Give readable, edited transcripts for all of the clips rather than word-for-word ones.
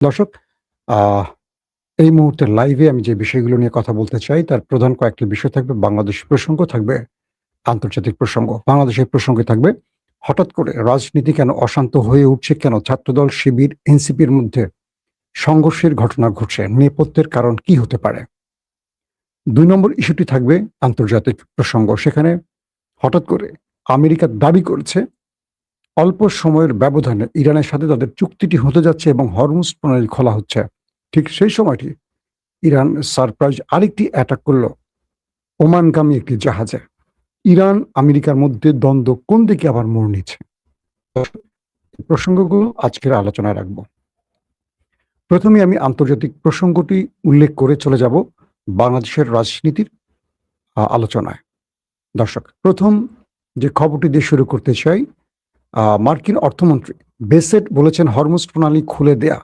দর্শক, আহ এই মুহূর্তে লাইভে আমি যে বিষয়গুলো নিয়ে কথা বলতে চাই তার প্রধান কয়েকটি বিষয় থাকবে। বাংলাদেশ প্রসঙ্গ থাকবে, আন্তর্জাতিক প্রসঙ্গ। বাংলাদেশের প্রসঙ্গে থাকবে হঠাৎ করে রাজনীতি কেন অশান্ত হয়ে উঠছে, কেন ছাত্রদল, শিবির, এনসিপির মধ্যে সংঘর্ষের ঘটনা ঘটছে, নেপথ্যের কারণ কি হতে পারে। ২ নম্বর ইস্যুটি থাকবে আন্তর্জাতিক প্রসঙ্গ। সেখানে হঠাৎ করে আমেরিকা দাবি করেছে অল্প সময়ের ব্যবধানে ইরানের সাথে তাদের চুক্তিটি হতে যাচ্ছে এবং হরমুজ প্রণালী খোলা হচ্ছে। ঠিক সেই সময়টি ইরান সারপ্রাইজ আরেকটি অ্যাটাক করল ওমানগামী একটি জাহাজে। ইরান আমেরিকার মধ্যে দ্বন্দ্ব কোন দিকে আবার মোড় নিচ্ছে, এই প্রসঙ্গগুলো আজকের আলোচনায় রাখবো। প্রথমে আমি আন্তর্জাতিক প্রসঙ্গটি উল্লেখ করে চলে যাব বাংলাদেশের রাজনীতির আলোচনায়। দর্শক, প্রথম যে খবরটি দিয়ে শুরু করতে চাই, মার্কিন অর্থমন্ত্রী বেসেট বলেছেন হরমুজ প্রণালী খুলে দেয়া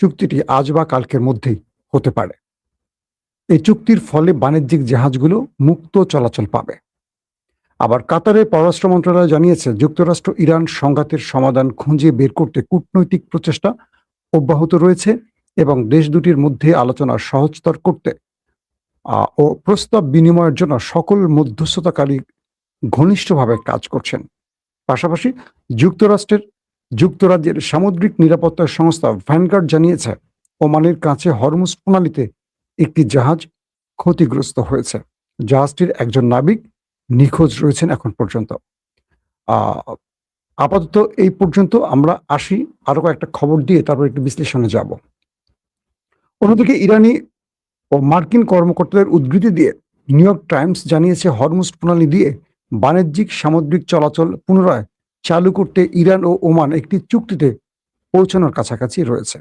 চুক্তিটি আজ বা কালকের মধ্যেই হতে পারে। এই চুক্তির ফলে বাণিজ্যিক জাহাজগুলো মুক্ত চলাচল পাবে। আবার কাতারের পররাষ্ট্র মন্ত্রণালয় জানিয়েছে যুক্তরাষ্ট্র ইরান সংঘাতের সমাধান খুঁজে বের করতে কূটনৈতিক প্রচেষ্টা অব্যাহত রয়েছে এবং দেশ দুটির মধ্যে আলোচনা সহজতর করতে ও প্রস্তাব বিনিময়ের জন্য সকল মধ্যস্থতাকারী ঘনিষ্ঠভাবে কাজ করছেন। পাশাপাশি যুক্তরাজ্যের সামুদ্রিক নিরাপত্তা সংস্থা ভ্যানগার্ড জানিয়েছে ওমানের কাছে হরমুজ প্রণালীতে একটি জাহাজ ক্ষতিগ্রস্ত হয়েছে। জাহাজটির একজন নাবিক নিখোঁজ রয়েছেন এখন পর্যন্ত। আপাতত এই পর্যন্ত আমরা আসি, আরো কয়েকটা খবর দিয়ে তারপর একটু বিশ্লেষণে যাব। অন্যদিকে ইরানি ও মার্কিন কর্মকর্তাদের উদ্ধৃতি দিয়ে নিউ ইয়র্ক টাইমস জানিয়েছে হরমুজ প্রণালী দিয়ে বাণিজ্যিক সামুদ্রিক চলাচল পুনরায় চালু করতে ইরান ও ওমান একটি চুক্তিতে পৌঁছানোর কাছাকাছি রয়েছে।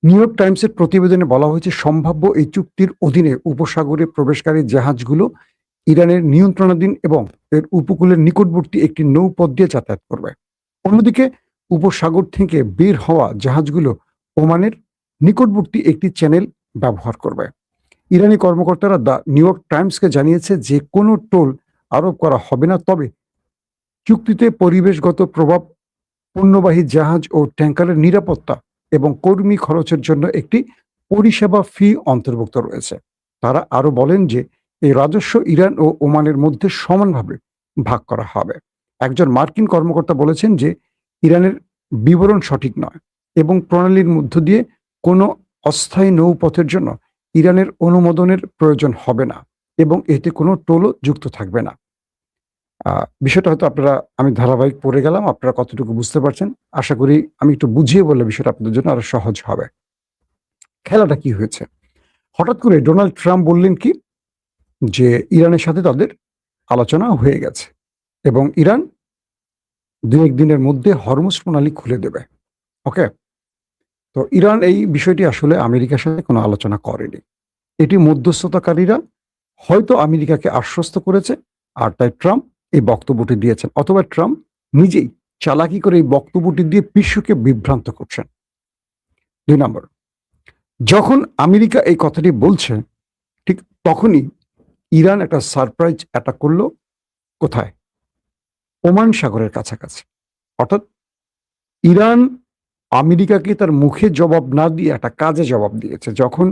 নিউ ইয়র্ক টাইমসের প্রতিবেদনে বলা হয়েছে সম্ভাব্য এই চুক্তির অধীনে উপসাগরে প্রবেশকারী জাহাজগুলো ইরানের নিয়ন্ত্রণাধীন এবং এর উপকূলের নিকটবর্তী একটি নৌপথ দিয়ে যাতায়াত করবে। অন্যদিকে উপসাগর থেকে বের হওয়া জাহাজগুলো ওমানের নিকটবর্তী একটি চ্যানেল ব্যবহার করবে। ইরানি কর্মকর্তারা দ্য নিউ ইয়র্ক টাইমসকে জানিয়েছে যে কোনো টোল আরোপ করা হবে না, তবে চুক্তিতে পরিবেশগত প্রভাব, পণ্যবাহী জাহাজ ও ট্যাঙ্কারের নিরাপত্তা এবং কর্মী খরচের জন্য একটি পরিষেবা ফি অন্তর্ভুক্ত রয়েছে। তারা আরো বলেন যে এই রাজস্ব ইরান ও ওমানের মধ্যে সমানভাবে ভাগ করা হবে। একজন মার্কিন কর্মকর্তা বলেছেন যে ইরানের বিবরণ সঠিক নয় এবং প্রণালীর মধ্য দিয়ে কোনো অস্থায়ী নৌপথের জন্য ইরানের অনুমোদনের প্রয়োজন হবে না এবং এতে কোনো টোলও যুক্ত থাকবে না। বিষয়টা হয়তো আমি ধারাবাহিক পড়ে গেলাম, আপনারা কতটুকু বুঝতে পারছেন আশা করি আমি একটু বুঝিয়ে বললে বিষয়টা আপনাদের জন্য আরো সহজ হবে। খেলাটা কি হয়েছে, হঠাৎ করে ডোনাল্ড ট্রাম্প বললেন কি যে ইরানের সাথে তাদের আলোচনা হয়ে গেছে এবং ইরান 2-1 দিনের মধ্যে হরমুজ প্রণালী খুলে দেবে। ওকে, তো ইরান এই বিষয়টি আসলে আমেরিকার সাথে কোনো আলোচনা করেনি। এটি মধ্যস্থতাকারীরা হয়তো আমেরিকাকে আশ্বস্ত করেছে আর তাই ট্রাম্প এই বক্তব্যটি দিয়েছেন, অথবা ট্রাম্প নিজেই চালাকি করে এই বক্তব্যটি দিয়ে বিশ্বকে বিভ্রান্ত করছেন। 2 নম্বর, যখন আমেরিকা এই কথাটি বলছে ঠিক তখনই ইরান একটা সারপ্রাইজ অ্যাটাক করলো। কোথায়? ওমান সাগরের কাছাকাছি। অর্থাৎ ইরান আমেরিকাকে তার মুখে জবাব না দিয়ে একটা কাজে জবাব দিয়েছে। যখন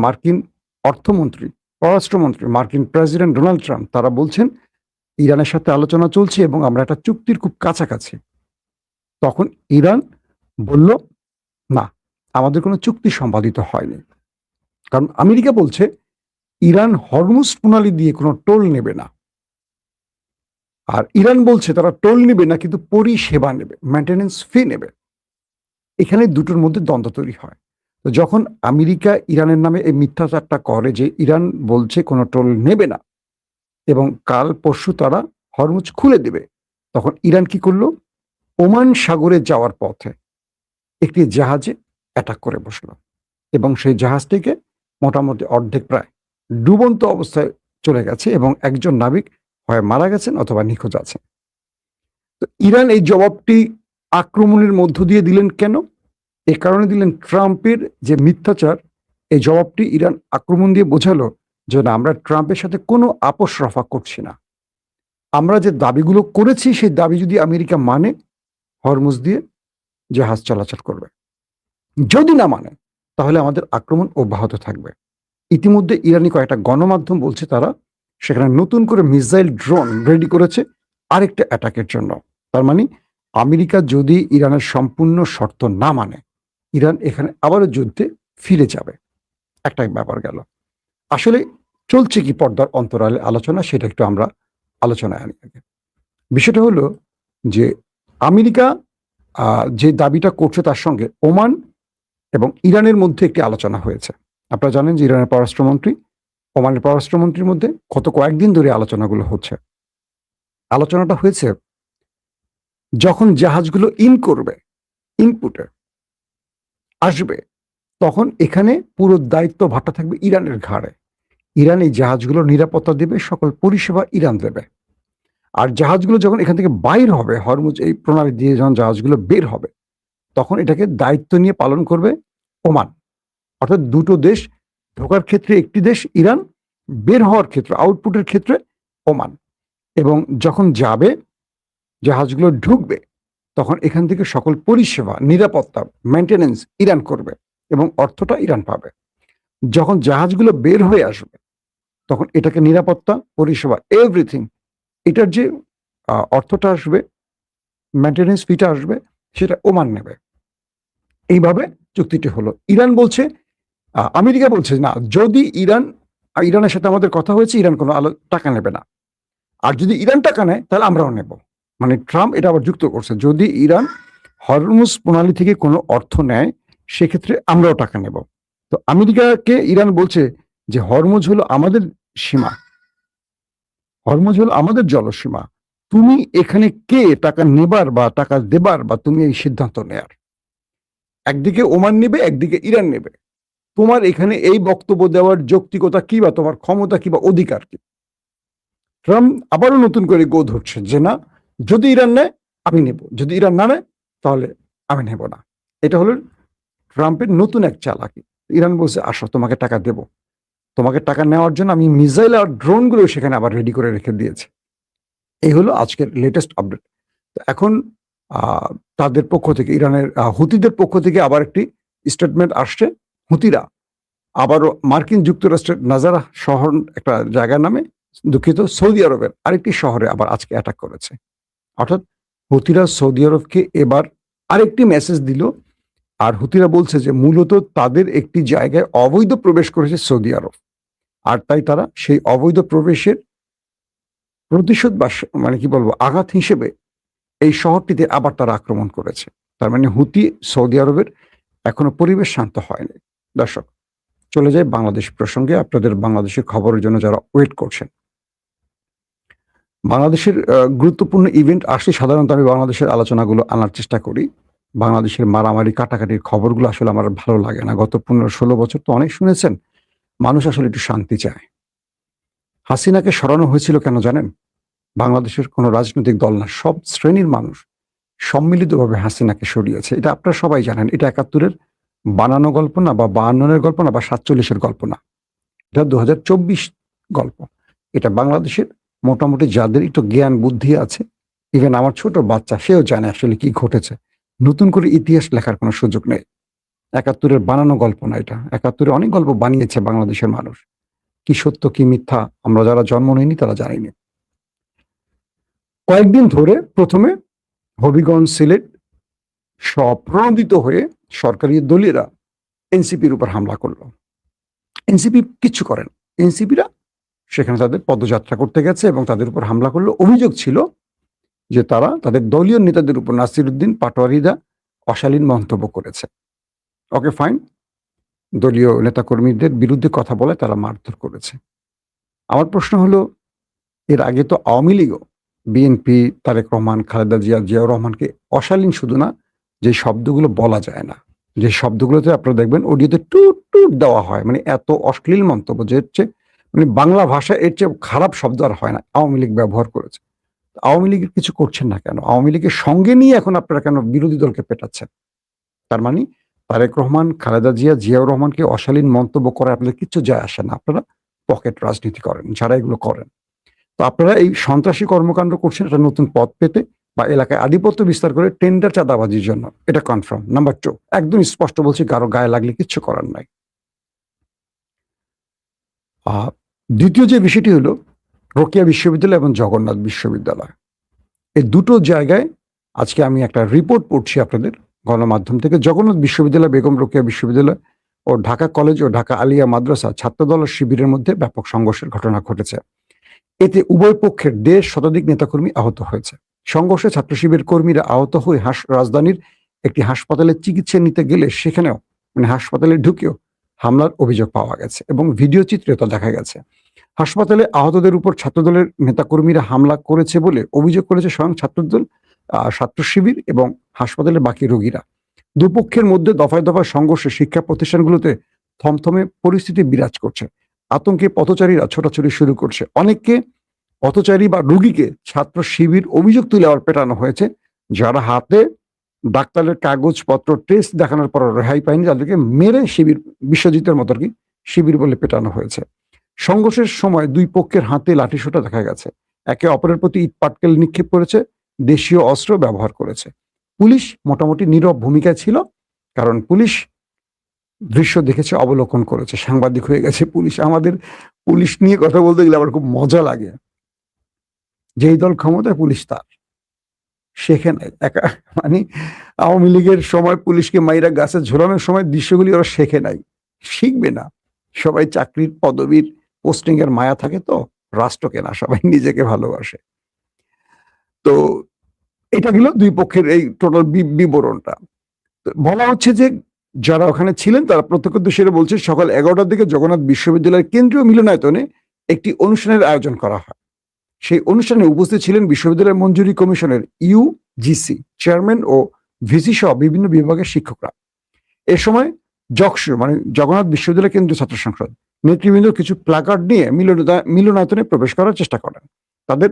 মার্কিন অর্থমন্ত্রী, পররাষ্ট্রমন্ত্রী, মার্কিন প্রেসিডেন্ট ডোনাল্ড ট্রাম্প তারা বলছেন ইরানের সাথে আলোচনা চলছে এবং আমরা একটা চুক্তির খুব কাছাকাছি, তখন ইরান বলল না, আমাদের কোনো চুক্তি সম্পাদিত হয়নি। কারণ আমেরিকা বলছে ইরান হরমুজ প্রণালী দিয়ে কোনো টোল নেবে না, আর ইরান বলছে তারা টোল নেবে না কিন্তু পরিষেবা নেবে, মেইনটেনেন্স ফি নেবে। এখানে দুটোর মধ্যে দ্বন্দ্ব তৈরি হয়। তো যখন আমেরিকা ইরানের নামে এই মিথ্যাচারটা করে যে ইরান বলছে কোনো টোল নেবে না এবং কাল পরশু তারা হরমুজ খুলে দেবে, তখন ইরান কি করলো? ওমান সাগরে যাওয়ার পথে একটি জাহাজে অ্যাটাক করে বসলো এবং সেই জাহাজটিকে মোটামুটি অর্ধেক প্রায় ডুবন্ত অবস্থায় চলে গেছে এবং একজন নাবিক হয় মারা গেছেন অথবা নিখোঁজ আছেন। তো ইরান এই জবাবটি আক্রমণের মধ্য দিয়ে দিলেন কেন? এ কারণে দিলেন ট্রাম্পের যে মিথ্যাচার, এই জবাবটি ইরান আক্রমণ দিয়ে বোঝালো যে না, আমরা ট্রাম্পের সাথে কোনো আপোষ রফা করছি না। আমরা যে দাবিগুলো করেছি সেই দাবি যদি আমেরিকা মানে হরমুজ দিয়ে জাহাজ চলাচল করবে। যদি না মানে তাহলে আমাদের আক্রমণ অব্যাহত থাকবে। ইতিমধ্যে ইরানি কয়েকটা গণমাধ্যম বলছে তারা সেখানে নতুন করে মিসাইল ড্রোন রেডি করেছে আরেকটা অ্যাটাকের জন্য। তার মানে আমেরিকা যদি ইরানের সম্পূর্ণ শর্ত না মানে ইরান এখানে আবারও যুদ্ধে ফিরে যাবে। একটা ব্যাপার গেল। আসলে চলছে কি পর্দার অন্তরালে আলোচনা, সেটা একটু আমরা আলোচনায় আনি আগে। বিষয়টা হলো যে আমেরিকা যে দাবিটা করছে তার সঙ্গে ওমান এবং ইরানের মধ্যে একটি আলোচনা হয়েছে। আপনারা জানেন যে ইরানের পররাষ্ট্রমন্ত্রী ওমানের পররাষ্ট্রমন্ত্রীর মধ্যে গত কয়েকদিন ধরে আলোচনাগুলো হচ্ছে। আলোচনাটা হয়েছে যখন জাহাজগুলো ইনপুটে আসবে, তখন এখানে পুরো দায়িত্ব ভারটা থাকবে ইরানের ঘাড়ে। ইরান এই জাহাজগুলোর নিরাপত্তা দেবে, সকল পরিষেবা ইরান দেবে। আর জাহাজগুলো যখন এখান থেকে বাইর হবে, হরমুজ এই প্রণালী দিয়ে যখন জাহাজগুলো বের হবে, তখন এটাকে দায়িত্ব নিয়ে পালন করবে ওমান। অর্থাৎ দুটো দেশ, ঢোকার ক্ষেত্রে একটি দেশ ইরান, বের হওয়ার ক্ষেত্রে আউটপুটের ক্ষেত্রে ওমান। এবং যখন যাবে জাহাজগুলো ঢুকবে, তখন এখান থেকে সকল পরিষেবা, নিরাপত্তা, মেনটেনেন্স ইরান করবে এবং অর্থটা ইরান পাবে। যখন জাহাজগুলো বের হয়ে আসবে, তখন এটাকে নিরাপত্তা, পরিষেবা, এভরিথিং, এটার যে অর্থটা আসবে, মেনটেনেন্স ফিটা আসবে, সেটা ওমান নেবে। এইভাবে চুক্তিটি হলো। ইরান বলছে, আমেরিকা বলছে না, যদি ইরানের সাথে আমাদের কথা হয়েছে, ইরান কোনো টাকা নেবে না। আর যদি ইরান টাকা নেয় তাহলে আমরাও নেব। মানে ট্রাম্প এটা আবার যুক্ত করছে, যদি ইরান হরমুজ প্রণালী থেকে কোনো অর্থ নেয়, সেক্ষেত্রে আমরাও টাকা নেব। তো আমেরিকাকে ইরান বলছে যে হরমুজ হলো আমাদের সীমা, হরমুজ হলো আমাদের জলসীমা। তুমি এখানে কে টাকা নেবার বা টাকা দেবার বা তুমি এই সিদ্ধান্ত নেয়ার? একদিকে ওমান নেবে, একদিকে ইরান নেবে। তোমার এখানে এই বক্তব্য দেওয়ার যৌক্তিকতা কি বা তোমার ক্ষমতা কি বা অধিকার কি? ট্রাম্প আবারও নতুন করে গো ধরছে যে না, যদি ইরান নেয় আমি নেব, যদি ইরান না নেয় তাহলে আমি নেব না। এটা হলো ট্রাম্পের নতুন এক চালাকি। ইরান বলছে আসো, তোমাকে টাকা দেব। তোমাকে টাকা নেওয়ার জন্য আমি মিসাইল আর ড্রোনগুলো সেখানে আবার রেডি করে রেখে দিয়েছি। এই হলো আজকের লেটেস্ট আপডেট। তো এখন তাদের পক্ষ থেকে, ইরানের হুতিদের পক্ষ থেকে আবার একটি স্টেটমেন্ট আসছে। হুতিরা আবারও মার্কিন যুক্তরাষ্ট্রের নাজারা শহর একটা জায়গার নামে, দুঃখিত, সৌদি আরবের আরেকটি শহরে আবার আজকে অ্যাটাক করেছে। অর্থাৎ হুতিরা সৌদি আরবকে এবার আরেকটি মেসেজ দিল। আর হুতিরা বলছে যে মূলত তাদের একটি জায়গায় অবৈধ প্রবেশ করেছে সৌদি আরব, আর তাই তারা সেই অবৈধ প্রবেশের প্রতিশোধ বা মানে কি বলবো আঘাত হিসেবে এই শহরটিতে আবার তারা আক্রমণ করেছে। তার মানে হুতি সৌদি আরবের এখনো পরিবেশ শান্ত হয়নি। দর্শক, চলে যায় বাংলাদেশ প্রসঙ্গে। আপনাদের বাংলাদেশের খবরের জন্য যারা ওয়েট করছেন, বাংলাদেশের গুরুত্বপূর্ণ ইভেন্ট আসলে সাধারণত আমি বাংলাদেশের আলোচনাগুলো আনার চেষ্টা করি। বাংলাদেশের মারামারি কাটাকাটির খবরগুলো আসলে আমার ভালো লাগে না। গত 15-16 বছর তো অনেক শুনেছেন, মানুষ আসলে একটু শান্তি চায়। হাসিনাকে সরানো হয়েছিল কেন জানেন? বাংলাদেশের কোনো রাজনৈতিক দল না, সব শ্রেণীর মানুষ সম্মিলিতভাবে হাসিনাকে সরিয়েছে। এটা আপনারা সবাই জানেন। এটা ৭১-এর বানানো গল্প না, বা ৫২-এর গল্প না, বা ৪৭-এর গল্প না। এটা ২০২৪ গল্প। এটা বাংলাদেশের মোটামুটি যাদের একটু জ্ঞান বুদ্ধি আছে, ইভেন আমার ছোট বাচ্চা, সেও জানে আসলে কি ঘটেছে। নতুন করে ইতিহাস লেখার কোনো সুযোগ নেই। ৭১-এর বানানো গল্প না এটা। ৭১-এ অনেক গল্প বানিয়েছে বাংলাদেশের মানুষ। কি সত্য কি মিথ্যা আমরা যারা জন্ম নেইনি তারা জানিনি। কয়েকদিন ধরে প্রথমে হবিগঞ্জ, সিলেট স্বপ্রণোদিত হয়ে সরকারি দলীয়রা এনসিপির উপর হামলা করলো। এনসিপি কিচ্ছু করেন, এনসিপিরা সেখানে তাদের পদযাত্রা করতে গেছে এবং তাদের উপর হামলা করলো। অভিযোগ ছিল যে তারা তাদের দলীয় নেতাদের উপর, নাসিরউদ্দিন পাটোয়ারিরা অশালীন মন্তব্য করেছে। ওকে ফাইন, দলীয় নেতাকর্মীদের বিরুদ্ধে কথা বলে তারা মারধর করেছে। আমার প্রশ্ন হলো, এর আগে তো আওয়ামী লীগও বিএনপি, তারেক রহমান, খালেদা জিয়া, জিয়াউর রহমানকে অশালীন শুধু না, যে শব্দগুলো বলা যায় না, যে শব্দগুলোতে আপনারা দেখবেন অডিওতে টুট টুট দেওয়া হয়, মানে এত অশ্লীল মন্তব্য যে হচ্ছে, মানে বাংলা ভাষা এর চেয়ে খারাপ শব্দ আর হয় না, আওয়ামী লীগ ব্যবহার করেছে। আওয়ামী লীগের কিছু করছেন না কেন? আওয়ামী লীগের সঙ্গে নিয়ে এখন আপনারা কেন বিরোধী দলকে পেটাচ্ছেন? তার মানে তারেক রহমান, খালেদা জিয়া, জিয়াউর রহমানকে অশালীন মন্তব্য করে আপনাদের কিচ্ছু যায় আসে না। আপনারা পকেট রাজনীতি করেন যারা এগুলো করেন। তো আপনারা এই সন্ত্রাসী কর্মকাণ্ড করছেন একটা নতুন পথ পেতে, বা এলাকায় আধিপত্য বিস্তার করে টেন্ডার চাঁদাবাজির জন্য, এটা কনফার্ম। নাম্বার 2, একদম স্পষ্ট বলছি, কারো গায়ে লাগলে কিচ্ছু করার নাই। দ্বিতীয় যে বিষয়টি হলো রোকেয়া বিশ্ববিদ্যালয় এবং জগন্নাথ বিশ্ববিদ্যালয়, এই দুটো জায়গায় আজকে আমি একটা রিপোর্ট পড়ছি আপনাদের গণমাধ্যম থেকে। জগন্নাথ বিশ্ববিদ্যালয়, বেগম রোকেয়া বিশ্ববিদ্যালয় ও ঢাকা কলেজ ও ঢাকা আলিয়া মাদ্রাসা ছাত্রদল শিবিরের মধ্যে ব্যাপক সংঘর্ষের ঘটনা ঘটেছে। এতে উভয় পক্ষের 1.5 শতাধিক নেতাকর্মী আহত হয়েছে। সংঘর্ষে ছাত্র শিবির কর্মীরা আহত হয়ে রাজধানীর একটি হাসপাতালে চিকিৎসা নিতে গেলে সেখানেও হাসপাতালে ঢুকেও হামলার অভিযোগ পাওয়া গেছে এবং ভিডিও চিত্রে তা দেখা গেছে। হাসপাতালে আহতদের উপর ছাত্রদলের নেতাকর্মীরা হামলা করেছে বলে অভিযোগ করেছে স্বয়ং ছাত্রদল, ছাত্র শিবির এবং হাসপাতালের বাকি রোগীরা। দুপক্ষের মধ্যে দফায় দফায় সংঘর্ষে শিক্ষা প্রতিষ্ঠানগুলোতে থমথমে পরিস্থিতি বিরাজ করছে। আতঙ্কে পথচারীরা ছোটাছুটি শুরু করছে। অনেককে পথচারী বা রোগীকে ছাত্র শিবির অভিযোগ তুলে আবার পেটানো হয়েছে। যারা হাতে ডাক্তারের কাগজপত্র টেস্ট দেখানোর পর রেহাই পায়নি, তাদেরকে মেরে শিবির, বিশ্বজিতের মতো আর কি, শিবির বলে পেটানো হয়েছে। সংঘর্ষের সময় দুই পক্ষের হাতে লাঠিসোঁটা দেখা গেছে। একে অপরের প্রতি ইট পাটকেল নিক্ষেপ করেছে, দেশীয় অস্ত্র ব্যবহার করেছে। পুলিশ মোটামুটি নীরব ভূমিকায় ছিল, কারণ পুলিশ দৃশ্য দেখেছে, অবলোকন করেছে, সাংবাদিক হয়ে গেছে পুলিশ। আমাদের পুলিশ নিয়ে কথা বলতে গেলে আমার খুব মজা লাগে। যেই দল ক্ষমতায় পুলিশ তার, সেখানে একা আওয়ামী লীগের সময় পুলিশকে মাইরা গাছে ঝোলানোর সময় দৃশ্যগুলি ওরা শেখে নাই, শিখবে না। সবাই চাকরির পদবীর পোস্টিং এর মায়া থাকে, তো রাষ্ট্রকে না, সবাই নিজেকে ভালোবাসে। তো এটা গেল দুই পক্ষের এই টোটাল বিবরণটা। বলা হচ্ছে যে যারা ওখানে ছিলেন তারা প্রত্যক্ষদর্শীরা বলছে সকাল 11টার দিকে জগন্নাথ বিশ্ববিদ্যালয়ের কেন্দ্রীয় মিলনায়তনে একটি অনুষ্ঠানের আয়োজন করা হয়। সেই অনুষ্ঠানে উপস্থিত ছিলেন বিশ্ববিদ্যালয় মঞ্জুরি কমিশনের ইউজিসি চেয়ারম্যান ও ভিসি সহ বিভিন্ন বিভাগের শিক্ষকরা। এ সময় জগসু জগন্নাথ বিশ্ববিদ্যালয় কেন্দ্রীয় ছাত্র সংসদ নেতৃবৃন্দ কিছু প্ল্যাকার্ড নিয়ে মিলনায়তনে প্রবেশ করার চেষ্টা করেন। তাদের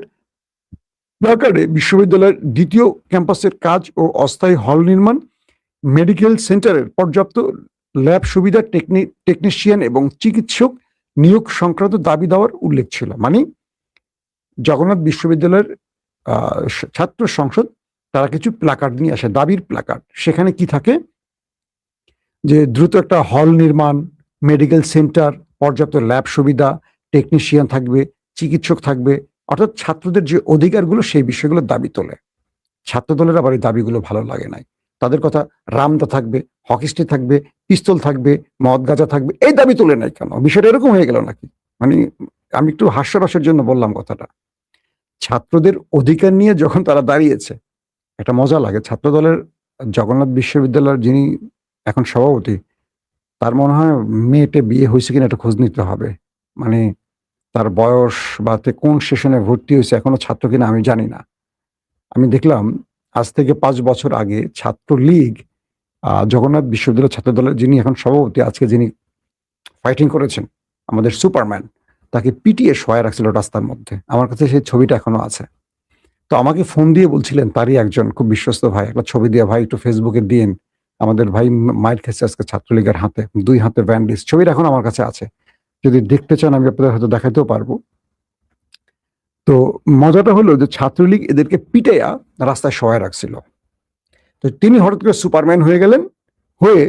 প্ল্যাকার্ডে বিশ্ববিদ্যালয়ের দ্বিতীয় ক্যাম্পাসের কাজ ও অস্থায়ী হল নির্মাণ, মেডিকেল সেন্টারের পর্যাপ্ত ল্যাব সুবিধা, টেকনিশিয়ান এবং চিকিৎসক নিয়োগ সংক্রান্ত দাবি দেওয়ার উল্লেখ ছিল। জগন্নাথ বিশ্ববিদ্যালয়ের ছাত্র সংসদ তারা কিছু প্ল্যাকার্ড নিয়ে আসে, দাবির প্ল্যাকার্ড। সেখানে কি থাকে যে দ্রুত একটা হল নির্মাণ, মেডিকেল সেন্টার, পর্যাপ্ত ল্যাব সুবিধা, টেকনিশিয়ান থাকবে, চিকিৎসক থাকবে, অর্থাৎ ছাত্রদের যে অধিকারগুলো সেই বিষয়গুলোর দাবি তোলে। ছাত্রদলের আবার এই দাবিগুলো ভালো লাগে নাই। তাদের কথা রামদা থাকবে, হকিস্টি থাকবে, পিস্তল থাকবে, মদ গাঁজা থাকবে, এই দাবি তোলে নাই কেন? বিষয়টা এরকম হয়ে গেল নাকি? আমি একটু হাস্যরসের জন্য বললাম কথাটা। ছাত্রদের অধিকার নিয়ে যখন তারা দাঁড়িয়েছে, একটা মজা লাগে। ছাত্রদলের জগন্নাথ বিশ্ববিদ্যালয়ের যিনি এখন সভাপতি, তার মনে হয় মেয়েটে বিয়ে হয়েছে কিনা একটা খোঁজ নিতে হবে। তার বয়স বা কোন সেশনে ভর্তি হয়েছে, এখনো ছাত্র কিনা আমি জানি না। আমি দেখলাম আজ থেকে 5 বছর আগে ছাত্রলীগ জগন্নাথ বিশ্ববিদ্যালয় ছাত্রদলের যিনি এখন সভাপতি, আজকে যিনি ফাইটিং করেছেন, আমাদের সুপারম্যান, তাকে পিটিয়ে শোয়া রাখছিল রাস্তার মধ্যে। আমার কাছে সেই ছবিটা এখনো আছে। তো আমাকে ফোন দিয়ে বলছিলেন তারই একজন খুব বিশ্বস্ত ভাই, একটা ছবি দিয়ে, ভাই একটু ফেসবুকে দিন, আমাদের ভাই মাইর খেয়েছে আজকে ছাত্রলীগের হাতে, 2 হাতে ব্যান্ডেজ। ছবিটা এখন আমার কাছে আছে, যদি দেখতে চান আমি আপনাদের হয়তো দেখাতেও পারবো। তো মজাটা হলো যে ছাত্রলীগ এদেরকে পিটাইয়া রাস্তায় শোয়া রাখছিল। তো তিনি হঠাৎ করে সুপারম্যান হয়ে গেলেন। হয়ে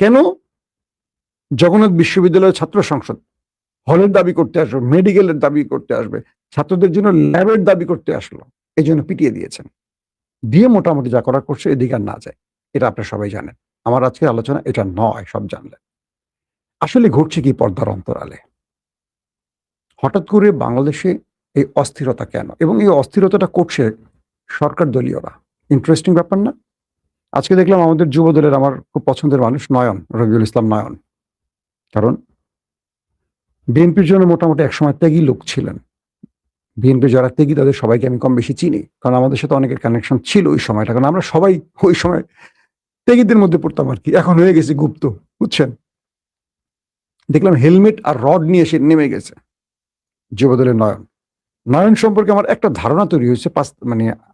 কেন জগন্নাথ বিশ্ববিদ্যালয়ের ছাত্র সংসদ হলের দাবি করতে আসবে, মেডিকেলের দাবি করতে আসবে, ছাত্রদের জন্য ল্যাবের দাবি করতে আসলো, এই জন্য পিটিয়ে দিয়েছেন। দিয়ে মোটামুটি যা করা করছে এদিকে আর না যায়। এটা আপনারা সবাই জানেন। আমার আজকের আলোচনা এটা নয়, সব জানলেন। আসলে ঘটছে কি পর্দার অন্তরালে? হঠাৎ করে বাংলাদেশে এই অস্থিরতা কেন, এবং এই অস্থিরতাটা করছে সরকার দলীয়রা। ইন্টারেস্টিং ব্যাপার না? আজকে দেখলাম আমাদের যুব দলের আমার খুব পছন্দের মানুষ নয়ন, রবিউল ইসলাম নয়ন, কারণ বিএনপির জন্য মোটামুটি একসময় ত্যাগী লোক ছিলেন। বিএনপি যারা ত্যাগী তাদের সবাইকে আমি কম বেশি চিনি, কারণ আমাদের সাথে অনেকের কানেকশন ছিল ওই সময়টা, কারণ আমরা সবাই ওই সময় ত্যাগীদের মধ্যে পড়তাম আর কি। এখন হয়ে গেছে গুপ্ত, বুঝছেন? দেখলাম হেলমেট আর রড নিয়ে এসে নেমে গেছে যুবদলের নয়ন। নয়ন সম্পর্কে আমার একটা ধারণা তৈরি হয়েছে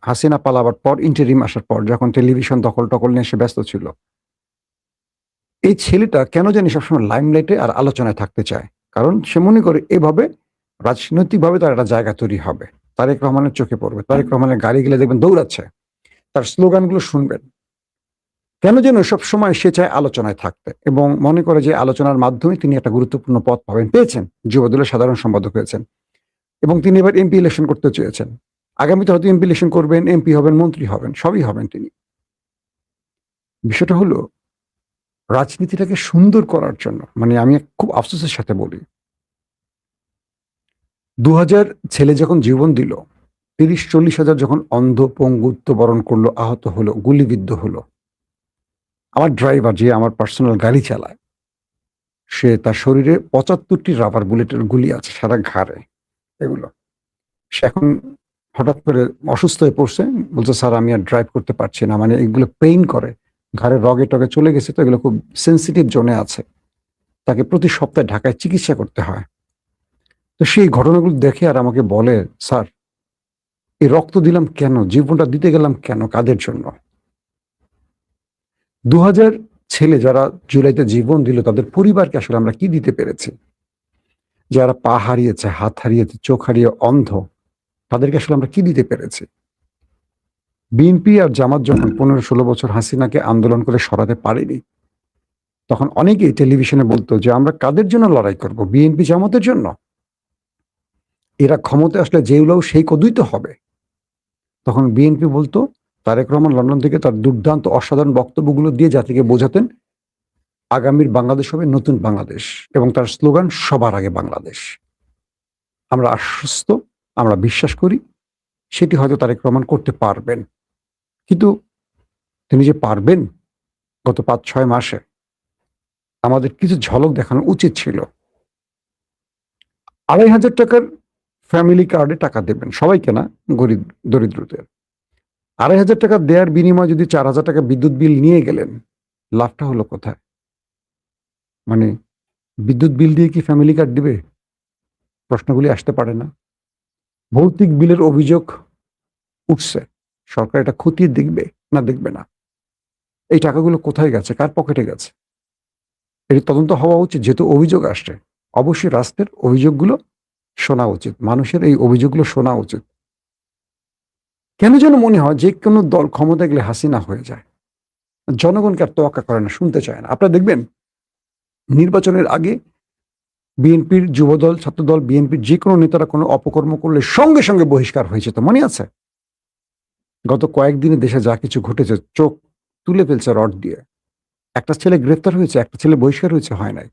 হাসিনা পালাবার পর, ইন্টারিম আসার পর, যখন টেলিভিশন দখল নিয়ে এসে ব্যস্ত ছিল। এই ছেলেটা কেন জানি সবসময় লাইমলাইটে আর আলোচনায় থাকতে চায়, কারণ সে মনে করে এভাবে রাজনৈতিকভাবে তার একটা জায়গা তৈরি হবে, তারেক রহমানের চোখে পড়বে, তারেক রহমানের গাড়ি গেলে দেখবেন দৌড়াচ্ছে, তার স্লোগানগুলো শুনবেন। কেন যেন সবসময় সে চায় আলোচনায় থাকতে এবং মনে করে যে আলোচনার মাধ্যমে তিনি একটা গুরুত্বপূর্ণ পদ পাবেন। পেয়েছেন, যুবদলের সাধারণ সম্পাদক হয়েছেন এবং তিনি এবার এমপি ইলেকশন করতে চেয়েছেন। আগামীতে হয়তো এমপি ইলেকশন করবেন, এমপি হবেন, মন্ত্রী হবেন, সবই হবেন তিনি। বিষয়টা হলো রাজনীতিটাকে সুন্দর করার জন্য, মানে আমি খুব আফসোসের সাথে বলি, ২০০০ ছেলে যখন জীবন দিল, ৩০-৪০ হাজার যখন অন্ধ পঙ্গুত্ব বরণ করলো, আহত হলো, গুলিবিদ্ধ হলো, আমার ড্রাইভার যে আমার পার্সোনাল গাড়ি চালায়, সে তার শরীরে ৭৫টি রাবার বুলেটের গুলি আছে সারা ঘাড়ে। এগুলো সে এখন হঠাৎ করে অসুস্থ হয়ে পড়ছে, বলছে স্যার আমি আর ড্রাইভ করতে পারছি না, মানে এগুলো পেইন করে, ঘাড়ের রগে টগে চলে গেছে, তো এগুলো খুব সেন্সিটিভ জোনে আছে, তাকে প্রতি সপ্তাহে ঢাকায় চিকিৎসা করতে হয়। তো সেই ঘটনাগুলো দেখে আর আমাকে বলে, স্যার এই রক্ত দিলাম কেন, জীবনটা দিতে গেলাম কেন, কাদের জন্য? ২০০০ ছেলে যারা জুলাইতে জীবন দিল, তাদের পরিবারকে আসলে আমরা কি দিতে পেরেছি? যারা পা হারিয়েছে, হাত হারিয়েছে, চোখ হারিয়ে অন্ধ, তাদেরকে আসলে আমরা কি দিতে পেরেছি? বিএনপি আর জামাত যখন ১৫-১৬ বছর হাসিনাকে আন্দোলন করে সরাতে পারেনি, তখন অনেকেই টেলিভিশনে বলতো যে আমরা কাদের জন্য লড়াই করব, বিএনপি জামাতের জন্য? এরা ক্ষমতায় আসলে যেগুলোও সেই কদুই তো হবে। তখন বিএনপি বলতো, তারেক রহমান লন্ডন থেকে তার দুর্দান্ত অসাধারণ বক্তব্যগুলো দিয়ে জাতিকে বোঝাতেন আগামীর বাংলাদেশ হবে নতুন বাংলাদেশ, এবং তার স্লোগান সবার আগে বাংলাদেশ। আমরা আশ্বস্ত, আমরা বিশ্বাস করি সেটি হয়তো তারেক রহমান করতে পারবেন। কিন্তু তিনি যে পারবেন, গত ৫-৬ মাসে আমাদের কিছু ঝলক দেখানো উচিত ছিল। ২৫০০ টাকার ফ্যামিলি কার্ডে টাকা দেবেন সবাইকে, না গরিব দরিদ্রদের। ২৫০০ টাকা দেওয়ার বিনিময়ে যদি ৪,০০০ টাকা বিদ্যুৎ বিল নিয়ে গেলেন, লাভটা হলো কোথায়? মানে বিদ্যুৎ বিল দিয়ে কি ফ্যামিলি কার্ড দিবে? প্রশ্নগুলি আসতে পারে না? ভৌতিক বিলের অভিযোগ উঠছে, সরকার এটা খতিয়ে দেখবে না দেখবে না? এই টাকাগুলো কোথায় গেছে, কার পকেটে গেছে? এটি তদন্ত হওয়া উচিত। যেহেতু অভিযোগ আসছে, অবশ্যই রাষ্ট্রের অভিযোগগুলো শোনা উচিত, মানুষের এই অভিযোগগুলো শোনা উচিত। কেন যেন মনে হয় যে কোনো দল ক্ষমতা গেলে হাসিনা হয়ে যায়, জনগণকে আর তোয়াক্কা করে না, শুনতে চায় না। আপনারা দেখবেন নির্বাচনের আগে বিএনপির যুবদল, ছাত্রদল, বিএনপির যে কোনো নেতারা কোনো অপকর্ম করলে সঙ্গে সঙ্গে বহিষ্কার হয়েছে, তো মনে আছে? গত কয়েকদিনে দেশে যা কিছু ঘটেছে, চোখ তুলে ফেলছে রড দিয়ে। একটা ছেলে গ্রেফতার হয়েছে, একটা ছেলে বহিষ্কার হয়েছে, হয় নাই।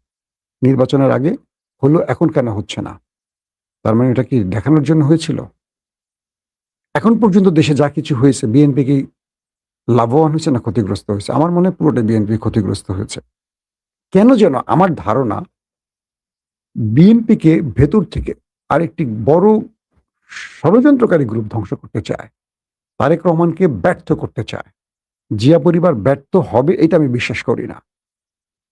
নির্বাচনের আগে হলো, এখন কেন হচ্ছে না? তার মানে এটা কি দেখানোর জন্য হয়েছিল? এখন পর্যন্ত দেশে যা কিছু হয়েছে, বিএনপি কি লাভবান হয়েছে না ক্ষতিগ্রস্ত হয়েছে? আমার মনে হয় পুরোটাই বিএনপি ক্ষতিগ্রস্ত হয়েছে। কেন যেন আমার ধারণা, বিএনপিকে ভেতর থেকে আরেকটি বড় ষড়যন্ত্রকারী গ্রুপ ধ্বংস করতে চায়, তারেক রহমানকে ব্যর্থ করতে চায়। জিয়া পরিবার ব্যর্থ হবে এটা আমি বিশ্বাস করি না।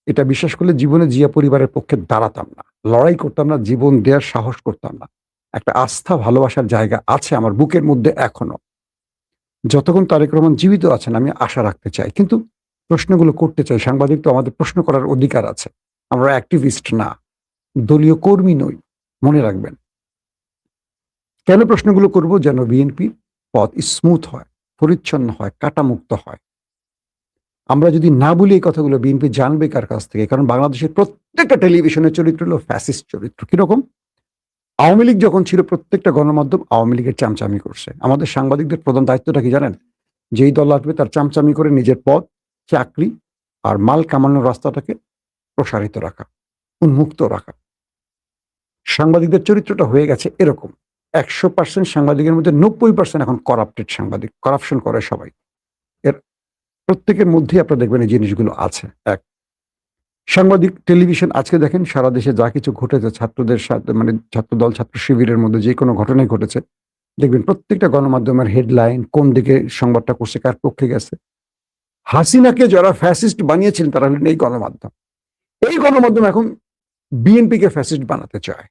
এটা বিশ্বাস করলে জীবনে জিয়া পরিবারের পক্ষে দাঁড়াতাম না, লড়াই করতাম না, জীবন দেওয়ার সাহস করতাম না। একটা আস্থা ভালোবাসার জায়গা আছে আমার বুকের মধ্যে এখনো। যতক্ষণ তারেক রহমান জীবিত আছেন আমি আশা রাখতে চাই, কিন্তু প্রশ্নগুলো করতে চাই। সাংবাদিক তো আমাদের প্রশ্ন করার অধিকার আছে। আমরা অ্যাক্টিভিস্ট না, দলীয় কর্মী নই, মনে রাখবেন। কেন প্রশ্নগুলো করব? যেন বিএনপি পথ স্মুথ হয়, পরিচ্ছন্ন হয়, কাটামুক্ত হয়। আমরা যদি না বলি এই কথাগুলো, বিএনপি জানবে কার কাছ থেকে? কারণ বাংলাদেশের প্রত্যেকটা টেলিভিশনের চরিত্র হলো ফ্যাসিস্ট চরিত্র। কিরকম? আওয়ামী লীগ যখন ছিল, প্রত্যেকটা গণমাধ্যম আওয়ামী লীগের চামচামি করছে। আমাদের সাংবাদিকদের প্রধান দায়িত্বটা কি জানেন? যেই দল আসবে তার চামচামি করে নিজের পদ, চাকরি আর মাল কামানোর রাস্তাটাকে প্রসারিত রাখা, উন্মুক্ত রাখা। সাংবাদিকদের চরিত্রটা হয়ে গেছে এরকম। ১০০% সাংবাদিকের মধ্যে ৯০% এখন করাপ্টেড সাংবাদিক, করাপশন করে সবাই। এর প্রত্যেকের মধ্যেই আপনারা দেখবেন এই জিনিসগুলো আছে। এক, সাংবাদিক টেলিভিশন আজকে দেখেন সারা দেশে যা কিছু ঘটেছে ছাত্রদের সাথে, মানে ছাত্রদল, ছাত্র শিবিরের মধ্যে যে কোনো ঘটনাই ঘটেছে, দেখবেন প্রত্যেকটা গণমাধ্যমের হেডলাইন কোন দিকে সংবাদটা করছে, কার পক্ষে গেছে। হাসিনাকে যারা ফ্যাসিস্ট বানিয়েছিলেন তারা হলেন এই গণমাধ্যম। এই গণমাধ্যম এখন বিএনপিকে ফ্যাসিস্ট বানাতে চায়।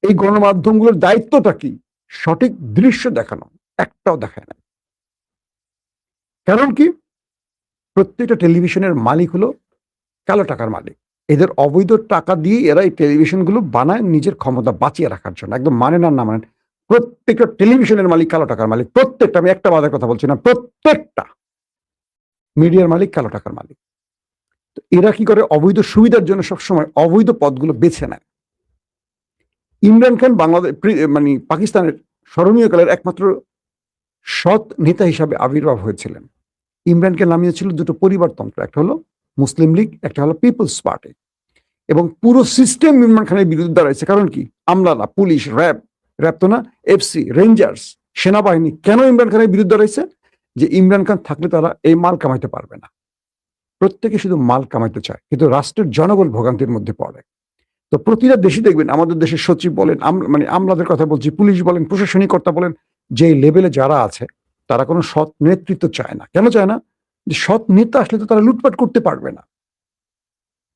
এই গণমাধ্যমগুলোর দায়িত্বটা কি? সঠিক দৃশ্য দেখানো, একটাও দেখায় না। কারণ কি? প্রত্যেকটা টেলিভিশনের মালিক হলো কালো টাকার মালিক। এদের অবৈধ টাকা দিয়ে এরা এই টেলিভিশনগুলো বানায় নিজের ক্ষমতা বাঁচিয়ে রাখার জন্য। একদম মানেন আর না মানেন, প্রত্যেকটা টেলিভিশনের মালিক কালো টাকার মালিক, প্রত্যেকটা, আমি একটা বাদের কথা বলছি না, প্রত্যেকটা মিডিয়ার মালিক কালো টাকার মালিক। তো এরা কি করে? অবৈধ সুবিধার জন্য সবসময় অবৈধ পথগুলো বেছে নেয়। ইমরান খান বাংলাদেশ মানে পাকিস্তানের স্মরণীয় কালের একমাত্র সৎ নেতা হিসাবে আবির্ভাব হয়েছিলেন। ইমরানকে নামিয়েছিল দুটো পরিবারতন্ত্র, একটা হলো মুসলিম লীগ, একটা হলো পিপলস পার্টি, এবং পুরো সিস্টেম ইমরান খানের বিরুদ্ধে দাঁড়াইছে। কারণ কি? আমলারা, পুলিশ, র্যাব তো না, এফসি, রেঞ্জার্স, সেনাবাহিনী কেন ইমরান খানের বিরুদ্ধে দাঁড়াইছে? যে ইমরান খান থাকলে তারা এই মাল কামাইতে পারবে না। প্রত্যেকে শুধু মাল কামাইতে চায়, কিন্তু রাষ্ট্রের জনগণ ভোগান্তির মধ্যে পড়ে। তো প্রতিটা দেশে দেখবেন, আমাদের দেশের সচিব বলেন, মানে আমলাদের কথা বলছি, পুলিশ বলেন, প্রশাসনিক কর্তা বলেন, যে লেভেলে যারা আছে তারা কোনো সৎ নেতৃত্ব চায় না। কেন চায় না? যে সৎ নেতা আসলে তো তারা লুটপাট করতে পারবে না।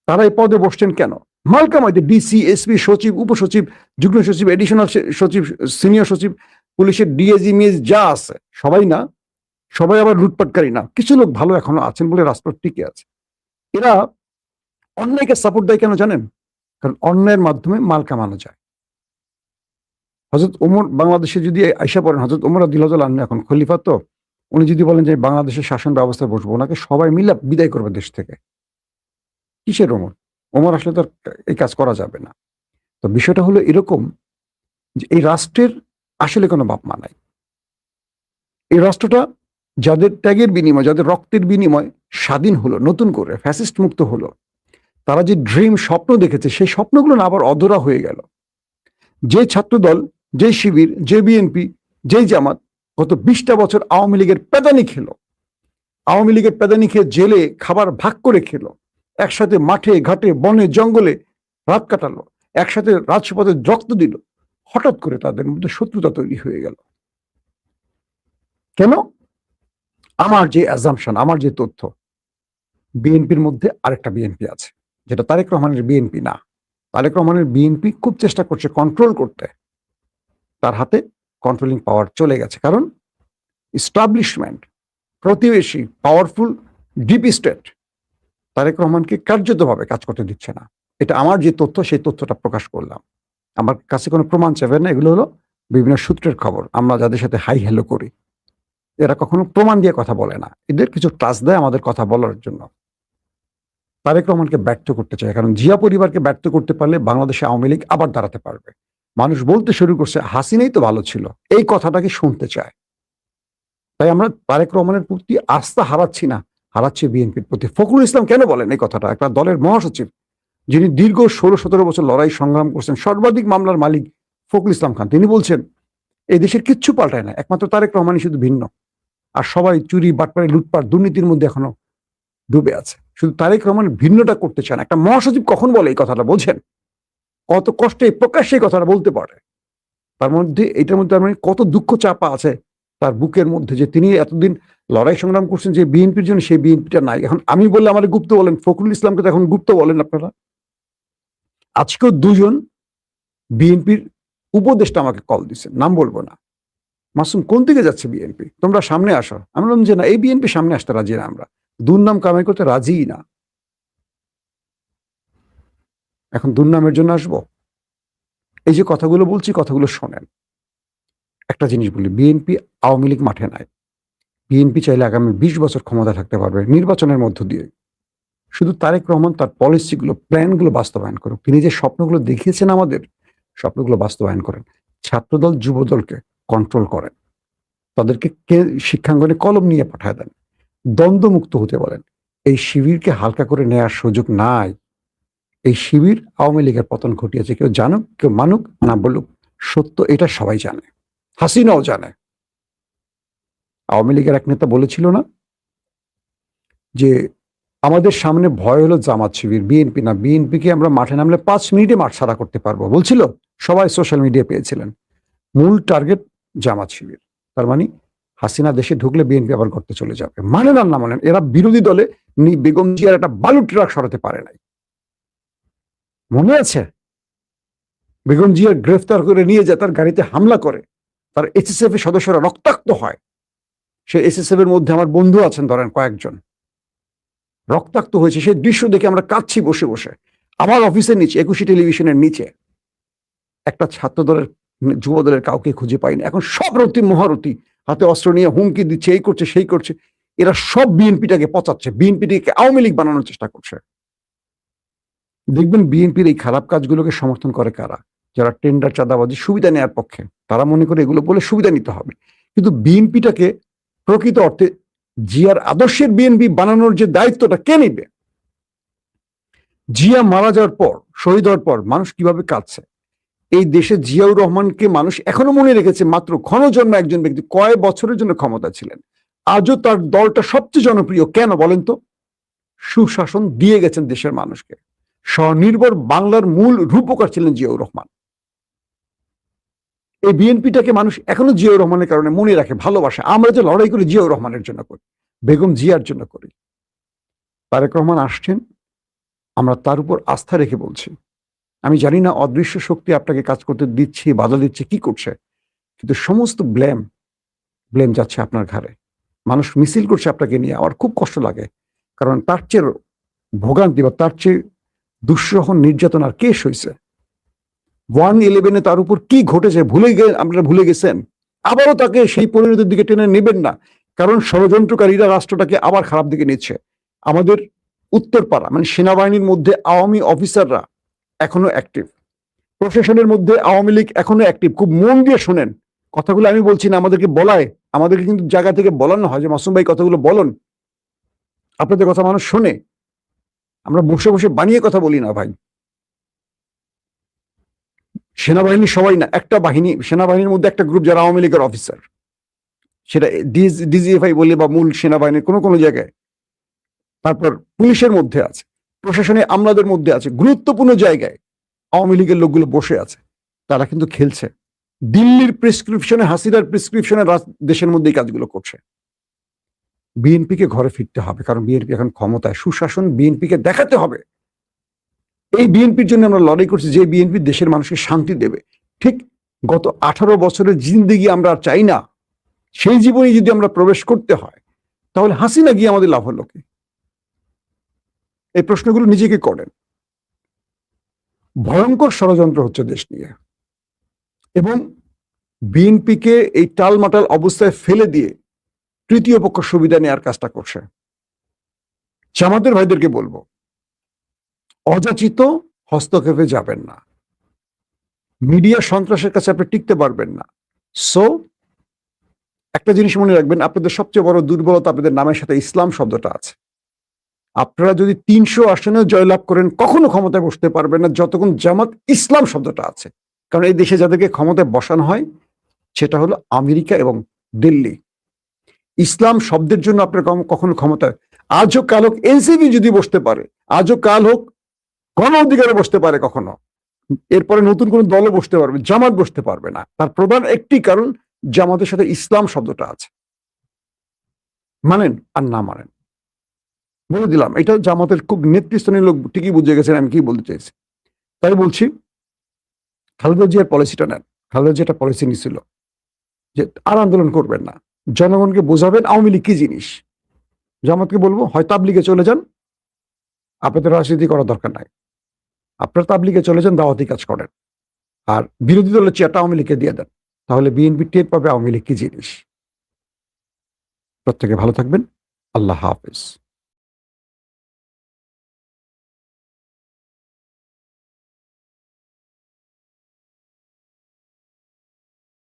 তারা এই পদে বসছেন কেন? মাল কামাইতে। ডিসি, এসপি, সচিব, উপসচিব, যুগ্ম সচিব, এডিশনাল সচিব, সিনিয়র সচিব, পুলিশের ডিএজি, মিএস যা আছে সবাই না, সবাই আবার লুটপাটকারী না। কিছু লোক ভালো এখনো আছেন বলে রাষ্ট্র টিকে আছে। এরা অন্যায়কে সাপোর্ট দেয় কেন জানেন? কারণ অন্যায়ের মাধ্যমে মাল কামানো যায়। হযরত ওমর বাংলাদেশে যদি আইসা পড়েন, হযরত ওমর রাদিয়াল্লাহু আনহু এখন খলিফা, তো উনি যদি বলেন যে বাংলাদেশের শাসন ব্যবস্থায় বসবো, ওনাকে সবাই মিলে বিদায় করবে দেশ থেকে। কিসের ওমর? ওমর আসলে তো এই কাজ করা যাবে না। তো বিষয়টা হলো এরকম যে এই রাষ্ট্রের আসলে কোনো বাপ মা নাই। এই রাষ্ট্রটা যাদের ত্যাগের বিনিময়, যাদের রক্তের বিনিময় স্বাধীন হলো, নতুন করে ফ্যাসিস্ট মুক্ত হলো, তারা যে ড্রিম, স্বপ্ন দেখেছে, সেই স্বপ্নগুলো না আবার অধরা হয়ে গেল। যে ছাত্রদল, যে শিবির, যে বিএনপি, যেই জামাত গত 20টা বছর আওয়ামী লীগের পেদানি খেলো, আওয়ামী লীগের পেদানি খেয়ে জেলে খাবার ভাগ করে খেলো, একসাথে মাঠে ঘাটে বনে জঙ্গলে রাত কাটালো, একসাথে রাজপথে রক্ত দিল, হঠাৎ করে তাদের মধ্যে শত্রুতা তৈরি হয়ে গেল। কেন? আমার যে অ্যাজাম্পশন, আমার যে তথ্য, বিএনপির মধ্যে আরেকটা বিএনপি আছে, যেটা তারেক রহমানের বিএনপি না। তারেক রহমানের বিএনপি খুব চেষ্টা করছে কন্ট্রোল করতে, তার হাতে কন্ট্রোলিং পাওয়ার চলে গেছে। কারণ ইস্টাবলিশমেন্ট, প্রতিবেশী, পাওয়ারফুল ডিপ স্টেট তারেক রহমানকে কার্যতভাবে কাজ করতে দিচ্ছে না। এটা আমার যে তথ্য, সেই তথ্যটা প্রকাশ করলাম। আমার কাছে কোনো প্রমাণ চাইবেন না, এগুলো হলো বিভিন্ন সূত্রের খবর। আমরা যাদের সাথে হাই হ্যালো করি, এরা কখনো প্রমাণ দিয়ে কথা বলে না, এদের কিছু টাচ দেয় আমাদের কথা বলার জন্য। তারেক রহমানকে ব্যর্থ করতে চায়, কারণ জিয়া পরিবারকে ব্যর্থ করতে পারলে বাংলাদেশে আওয়ামী লীগ আবার দাঁড়াতে পারবে। মানুষ বলতে শুরু করছে হাসিনাই তো ভালো ছিল, এই কথাটাকে শুনতে চায়। তাই আমরা তারেক রহমানের প্রতি আস্থা হারাচ্ছি না, হারাচ্ছি বিএনপির প্রতি। ফখরুল ইসলাম কেন বলেন এই কথাটা? একটা দলের মহাসচিব, যিনি দীর্ঘ 16-17 বছর লড়াই সংগ্রাম করছেন, সর্বাধিক মামলার মালিক ফখরুল ইসলাম খান, তিনি বলছেন এই দেশের কিচ্ছু পাল্টায় না, একমাত্র তারেক রহমানই শুধু ভিন্ন। আর সবাই চুরি, বাটপাড়ি, লুটপাট, দুর্নীতির মধ্যে এখনো ডুবে আছে। শুধু তারেক রহমান ভিন্নটা করতে চান। একটা মহাসচিব কখন বলে এই কথাটা? বোঝেন কত কষ্টে প্রকাশ্যে এই কথাটা বলতে পারে? তার মধ্যে, এটার মধ্যে মানে কত দুঃখ চাপা আছে তার বুকের মধ্যে, যে তিনি এতদিন লড়াই সংগ্রাম করছেন যে বিএনপির জন্য, সেই বিএনপিটা নাই। এখন আমি বললে আমার গুপ্ত বলেন, ফখরুল ইসলামকে তো এখন গুপ্ত বলেন আপনারা। আজকেও দুজন বিএনপির উপদেষ্টা আমাকে কল দিচ্ছেন, নাম বলবো না। মাসুম, কোন দিকে যাচ্ছে বিএনপি? তোমরা সামনে আসো। আমি বললাম যে না, এই বিএনপি সামনে আসতে রাজি না, আমরা দুর্নাম কামাই করতে রাজিই না। এখন দুর্নামের জন্য আসবো? এই যে কথাগুলো বলছি, কথাগুলো শোনেন। একটা জিনিস বলি, বিএনপি আওয়ামী লীগ মাঠে নাই। বিএনপি চাইলে আগামী 20 বছর ক্ষমতা থাকতে পারবে নির্বাচনের মধ্য দিয়ে। শুধু তারেক রহমান তার পলিসিগুলো, প্ল্যানগুলো বাস্তবায়ন করুক। তিনি যে স্বপ্নগুলো দেখিয়েছেন আমাদের, স্বপ্নগুলো বাস্তবায়ন করেন। ছাত্রদল, যুবদলকে কন্ট্রোল করেন, তাদেরকে শিক্ষাঙ্গনে কলম নিয়ে পাঠায় দেন, দ্বন্দ্বমুক্ত হতে বলেন। এই শিবিরকে হালকা করে নেওয়ার সুযোগ নাই। এই শিবির আওয়ামী লীগের পতন ঘটিয়েছে, কেউ জানুক, কেউ মানুক না বলুক, সত্য এটা সবাই জানে, হাসিনাও জানে। আওয়ামী লীগের এক নেতা বলেছিল না যে আমাদের সামনে ভয় হলো জামাত শিবির, বিএনপি না। বিএনপিকে আমরা মাঠে নামলে 5 মিনিটে মাঠ ছাড়া করতে পারবো বলছিল। সবাই সোশ্যাল মিডিয়া পেয়েছিলেন। মূল টার্গেট জামাত শিবির। তার মানে হাসিনা দেশে ঢুকলে বিএনপি আবার করতে চলে যাবে। মানেন আর না মানেন, এরা বিরোধী দলে বেগম জিয়ার একটা বালু ট্রাক সরাতে পারে নাই। মনে আছে? বেগম জিয়ার গ্রেফতার করে নিয়ে যায়, তার গাড়িতে হামলা করে, তার এসএসএফ এর সদস্যরা রক্তাক্ত হয়। সে এসএসএফ এর মধ্যে আমার বন্ধু আছেন, ধরেন কয়েকজন রক্তাক্ত হয়েছে। সেই দৃশ্য দেখে আমরা কাঁদছি বসে বসে। আমার অফিসের নিচে, 21 টেলিভিশনের নিচে একটা ছাত্র দলের যুবদলের কাউকে খুঁজে পাই না। এখন সব রতি মহারথী হাতে অস্ত্র নিয়ে হুমকি দিচ্ছে, এই করছে সেই করছে। এরা সব বিএনপিটাকে পচাচ্ছে, বিএনপিটাকে আওয়ামী লীগ বানানোর চেষ্টা করছে। দেখবেন বিএনপির এই খারাপ কাজগুলোকে সমর্থন করে কারা? যারা টেন্ডার চাঁদাবাজি সুবিধা নেওয়ার পক্ষে, তারা মনে করে এগুলো বলে সুবিধা নিতে হবে। কিন্তু বিএনপিটাকে প্রকৃত অর্থে জিয়ার আদর্শের বিএনপি বানানোর যে দায়িত্বটা কে নিবে? জিয়া মারা যাওয়ার পর, শহীদ হওয়ার পর মানুষ কিভাবে কাঁদছে। এই দেশে জিয়াউর রহমানকে মানুষ এখনো মনে রেখেছে মাত্র ক্ষণজন্ম একজন ব্যক্তি, কয়েক বছরের জন্য ক্ষমতা ছিলেন। আজও তার দলটা সবচেয়ে জনপ্রিয় কেন বলেন তো? সুশাসন দিয়ে গেছেন দেশের মানুষকে। স্বনির্ভর বাংলার মূল রূপকার ছিলেন জিয়াউর রহমান। এই বিএনপিটাকে মানুষ এখনো জিয়াউর রহমানের কারণে মনে রাখে, ভালোবাসে। আমরা যে লড়াই করি জিয়াউর রহমানের জন্য করি, বেগম জিয়ার জন্য করি। তারেক রহমান আসছেন, আমরা তার উপর আস্থা রেখে বলছি। আমি জানি না অদৃশ্য শক্তি আপনাকে কাজ করতে দিচ্ছে, বাধা দিচ্ছে, কি করছে, কিন্তু সমস্ত ব্লেম যাচ্ছে আপনার ঘাড়ে। মানুষ মিছিল করছে আপনাকে নিয়ে, আমার খুব কষ্ট লাগে। কারণ তার চেয়ে ভোগান্তি বা তার চেয়ে দুঃসহ নির্যাতন আর কে সইছে? 1/11 তার উপর কি ঘটেছে আপনারা ভুলে গেছেন? আবারও তাকে সেই পরিণতির দিকে টেনে নেবেন না, কারণ ষড়যন্ত্রকারীরা রাষ্ট্রটাকে আবার খারাপ দিকে নিচ্ছে। আমাদের উত্তরপাড়া মানে সেনাবাহিনীর মধ্যে আওয়ামী অফিসাররা এখনো অ্যাক্টিভ, প্রশাসনের মধ্যে আওয়ামী লীগ এখনো অ্যাক্টিভ। খুব মন দিয়ে শোনেন কথাগুলো, আমি বলছি না, আমাদেরকে কিন্তু জায়গা থেকে বলানো হয় যে মাসুম ভাই কথাগুলো বলুন, আপনাদের কথা মানুষ শোনে। আমরা বসে বসে বানিয়ে কথা বলি না ভাই। সেনাবাহিনী সবাই না, একটা বাহিনী, সেনাবাহিনীর মধ্যে একটা গ্রুপ যারা আওয়ামী লীগের অফিসার, সেটা ডিজিএফআই বলে বা মূল সেনাবাহিনীর কোনো জায়গায়, তারপর পুলিশের মধ্যে আছে, প্রশাসনে আমলাদের মধ্যে আছে, গুরুত্বপূর্ণ জায়গায় আওয়ামী লীগের লোকগুলো বসে আছে। তারা কিন্তু খেলছে দিল্লির প্রেসক্রিপশনে, হাসিনার প্রেসক্রিপশনে দেশের মধ্যে এই কাজগুলো করছে। বিএনপিকে ঘরে ফিরতে হবে, কারণ বিএনপি এখন ক্ষমতায়। সুশাসন বিএনপিকে দেখাতে হবে। এই বিএনপির জন্য আমরা লড়াই করছি, যে বিএনপি দেশের মানুষকে শান্তি দেবে। ঠিক গত 18 বছরের জিন্দেগি আমরা আর চাই না। সেই জীবনে যদি আমরা প্রবেশ করতে হয়, তাহলে হাসিনা গিয়ে আমাদের লাভ হলো কি? এই প্রশ্নগুলো নিজেকে করেন। ভয়ঙ্কর ষড়যন্ত্র হচ্ছে দেশ নিয়ে, এবং বিএনপিকে এই টালমাটাল অবস্থায় ফেলে দিয়ে তৃতীয় পক্ষ সুবিধা নেওয়ার কাজটা করছে। জামাতের ভাইদেরকে বলবো, অযাচিত হস্তক্ষেপে যাবেন না। মিডিয়া সন্ত্রাসের কাছে আপনি টিকতে পারবেন না। সো একটা জিনিস মনে রাখবেন, আপনাদের সবচেয়ে বড় দুর্বলতা আপনাদের নামের সাথে ইসলাম শব্দটা আছে। আপনারা যদি 300 আসনে জয়লাভ করেন, কখনো ক্ষমতায় বসতে পারবেন না যতক্ষণ জামাত ইসলাম শব্দটা আছে। কারণ এই দেশে যাদেরকে ক্ষমতায় বসানো হয় সেটা হলো আমেরিকা এবং দিল্লি। ইসলাম শব্দের জন্য আপনার কখনো ক্ষমতায়, আজও কাল হোক এনসিপি যদি বসতে পারে, আজও কাল হোক গণ অধিকারে বসতে পারে কখনো, এরপরে নতুন কোন দলে বসতে পারবে, জামাত বসতে পারবে না। তার প্রধান একটি কারণ, জামাতের সাথে ইসলাম শব্দটা আছে। মানেন আর না মানেন, বলে দিলাম, এটা জামাতের খুব নেতৃস্থানীয় লোক ঠিকই বুঝে গেছেন আমি কি বলতে চাইছি। তাই বলছি, খালেদা জিয়ার পলিসিটা নেন। খালেদা জিয়া একটা পলিসি নিছিল যে আর আন্দোলন করবেন না, জনগণকে বোঝাবেন আওয়ামী লীগ কি জিনিস। জামাতকে বলবো, হয় তাবলিগে চলে যান, আপনাদের রাজনীতি করার দরকার নাই। আপনারা তাবলিগে চলে যান, দাওয়াতি কাজ করেন, আর বিরোধী দলের চেয়ারটা আওয়ামী লীগকে দিয়ে দেন। তাহলে বিএনপি টের পাবে আওয়ামী লীগ কি জিনিস। প্রত্যেকে ভালো থাকবেন। আল্লাহ হাফেজ।